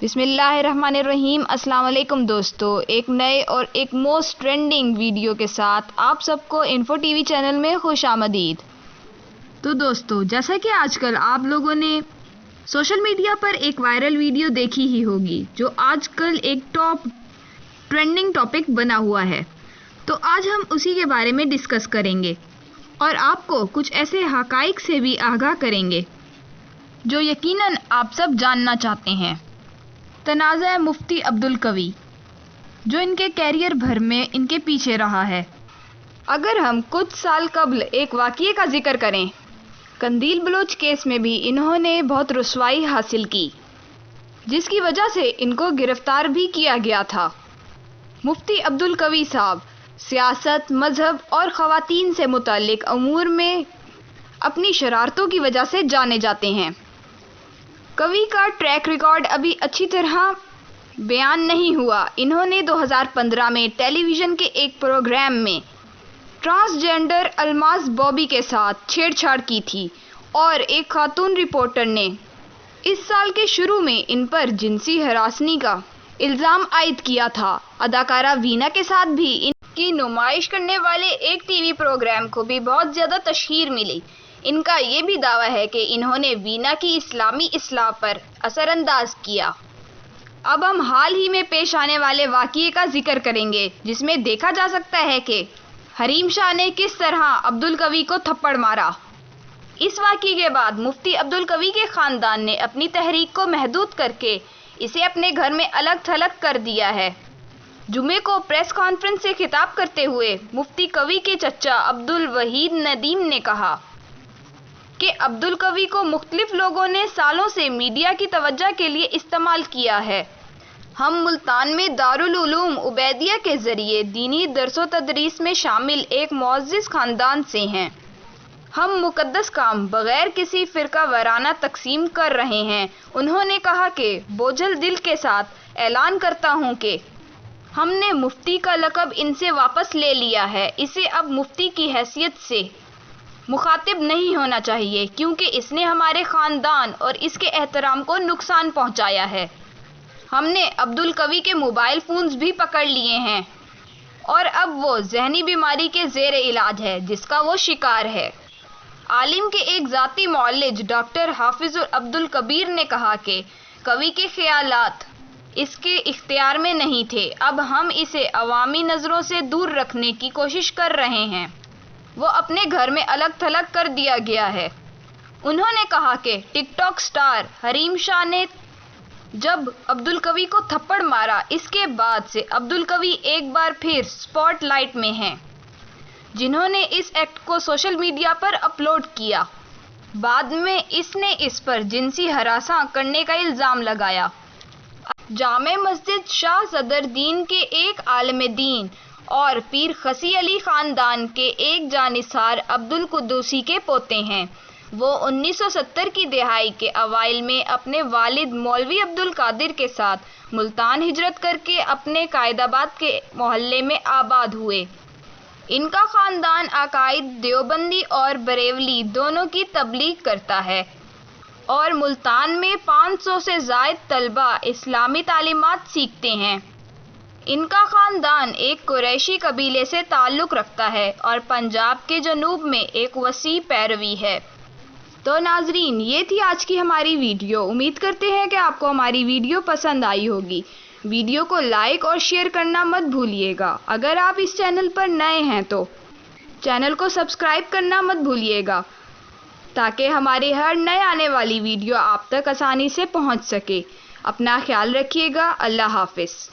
بسم اللہ الرحمن الرحیم۔ السلام علیکم دوستو، ایک نئے اور ایک موسٹ ٹرینڈنگ ویڈیو کے ساتھ آپ سب کو انفو ٹی وی چینل میں خوش آمدید۔ تو دوستو، جیسا کہ آج کل آپ لوگوں نے سوشل میڈیا پر ایک وائرل ویڈیو دیکھی ہی ہوگی جو آج کل ایک ٹاپ ٹرینڈنگ ٹاپک بنا ہوا ہے، تو آج ہم اسی کے بارے میں ڈسکس کریں گے اور آپ کو کچھ ایسے حقائق سے بھی آگاہ کریں گے جو یقیناً آپ سب جاننا چاہتے ہیں۔ تنازع مفتی عبدالقوی، جو ان کے کیریئر بھر میں ان کے پیچھے رہا ہے۔ اگر ہم کچھ سال قبل ایک واقعے کا ذکر کریں، قندیل بلوچ کیس میں بھی انہوں نے بہت رسوائی حاصل کی، جس کی وجہ سے ان کو گرفتار بھی کیا گیا تھا۔ مفتی عبدالقوی صاحب سیاست، مذہب اور خواتین سے متعلق امور میں اپنی شرارتوں کی وجہ سے جانے جاتے ہیں۔ قوی کا ٹریک ریکارڈ ابھی اچھی طرح بیان نہیں ہوا۔ انہوں نے 2015 میں ٹیلی ویژن کے ایک پروگرام میں ٹرانسجینڈر الماس بابی کے ساتھ چھیڑ چھاڑ کی تھی اور ایک خاتون رپورٹر نے اس سال کے شروع میں ان پر جنسی ہراسانی کا الزام عائد کیا تھا۔ اداکارہ وینا کے ساتھ بھی ان کی نمائش کرنے والے ایک ٹی وی پروگرام کو بھی بہت زیادہ تشہیر ملی۔ ان کا یہ بھی دعویٰ ہے کہ انہوں نے وینا کی اسلامی اصلاح پر اثر انداز کیا۔ اب ہم حال ہی میں پیش آنے والے واقعے کا ذکر کریں گے جس میں دیکھا جا سکتا ہے کہ حریم شاہ نے کس طرح عبدالقوی کو تھپڑ مارا۔ اس واقعے کے بعد مفتی عبدالقوی کے خاندان نے اپنی تحریک کو محدود کر کے اسے اپنے گھر میں الگ تھلگ کر دیا ہے۔ جمعے کو پریس کانفرنس سے خطاب کرتے ہوئے مفتی قوی کے چچا عبدالوحید ندیم نے کہا کہ عبدالقوی کو مختلف لوگوں نے سالوں سے میڈیا کی توجہ کے لیے استعمال کیا ہے۔ ہم ملتان میں دارالعلوم عبیدیہ کے ذریعے دینی درس و تدریس میں شامل ایک معزز خاندان سے ہیں۔ ہم مقدس کام بغیر کسی فرقہ وارانہ تقسیم کر رہے ہیں۔ انہوں نے کہا کہ بوجھل دل کے ساتھ اعلان کرتا ہوں کہ ہم نے مفتی کا لقب ان سے واپس لے لیا ہے۔ اسے اب مفتی کی حیثیت سے مخاطب نہیں ہونا چاہیے کیونکہ اس نے ہمارے خاندان اور اس کے احترام کو نقصان پہنچایا ہے۔ ہم نے عبدالقوی کے موبائل فونز بھی پکڑ لیے ہیں اور اب وہ ذہنی بیماری کے زیر علاج ہے جس کا وہ شکار ہے۔ عالم کے ایک ذاتی معالج ڈاکٹر حافظ عبدالکبیر نے کہا کہ قوی کے خیالات اس کے اختیار میں نہیں تھے، اب ہم اسے عوامی نظروں سے دور رکھنے کی کوشش کر رہے ہیں۔ وہ اپنے گھر میں الگ تھلگ کر دیا گیا ہے۔ انہوں نے کہا کہ ٹک ٹاک سٹار حریم شاہ نے جب عبدالقوی کو تھپڑ مارا، اس کے بعد سے عبدالقوی ایک بار پھر سپاٹ لائٹ میں ہیں، جنہوں نے اس ایکٹ کو سوشل میڈیا پر اپلوڈ کیا۔ بعد میں اس نے اس پر جنسی ہراساں کرنے کا الزام لگایا۔ جامع مسجد شاہ صدر دین کے ایک عالم دین اور پیر خصی علی خاندان کے ایک جانثار عبدالقدوسی کے پوتے ہیں۔ وہ 1970 کی دہائی کے اوائل میں اپنے والد مولوی عبدالقادر کے ساتھ ملتان ہجرت کر کے اپنے قائد آباد کے محلے میں آباد ہوئے۔ ان کا خاندان عقائد دیوبندی اور بریلوی دونوں کی تبلیغ کرتا ہے اور ملتان میں 500 سے زائد طلبہ اسلامی تعلیمات سیکھتے ہیں۔ ان کا خاندان ایک قریشی قبیلے سے تعلق رکھتا ہے اور پنجاب کے جنوب میں ایک وسیع پیروی ہے۔ تو ناظرین، یہ تھی آج کی ہماری ویڈیو۔ امید کرتے ہیں کہ آپ کو ہماری ویڈیو پسند آئی ہوگی۔ ویڈیو کو لائک اور شیئر کرنا مت بھولیے گا۔ اگر آپ اس چینل پر نئے ہیں تو چینل کو سبسکرائب کرنا مت بھولیے گا تاکہ ہماری ہر نئے آنے والی ویڈیو آپ تک آسانی سے پہنچ سکے۔ اپنا خیال رکھیے گا۔ اللہ حافظ۔